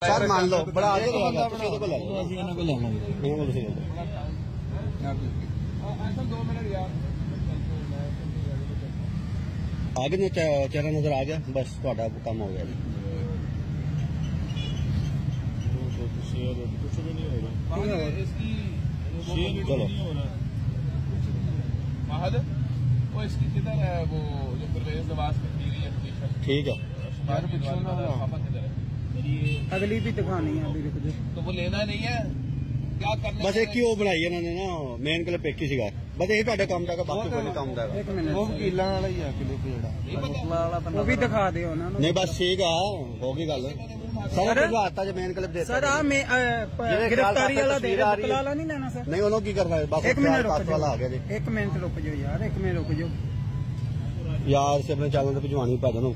Sir मान लो बड़ा आगे आगे ने चेहरा नजर आ गया, बस थोड़ा काम हो गया जी। कुछ भी नहीं हो रहा, चलो महद वो इसकी किधर है, वो जो परवेज नवाज की टीवी है, ठीक है। अगली भी दिखानी है, तो वो लेना नहीं है क्या करना। बस एक ही वो बनाई इन्होंने ना, मेन क्लिप एक ही सीगा, बस यही ਤੁਹਾਡੇ ਕੰਮ ਦਾ, ਬਾਕੀ ਕੋਈ ਨਹੀਂ ਕੰਮ ਦਾ। एक मिनट, वो वकीलों वाला ही है क्लिप ਜਿਹੜਾ वो भी दिखा दियो ना। नहीं बस ठीक है, हो गई गल सर। आता जो मेन क्लिप देता सर गिरफ्तारी वाला दे रहा, वाला नहीं लेना सर। नहीं उन्होंने की करना है, बस एक मिनट रुक वाला आ गया जी। एक मिनट रुक जाओ यार, एक मिनट रुक जाओ यार से अपने चैनल पे भिजवानी भजन।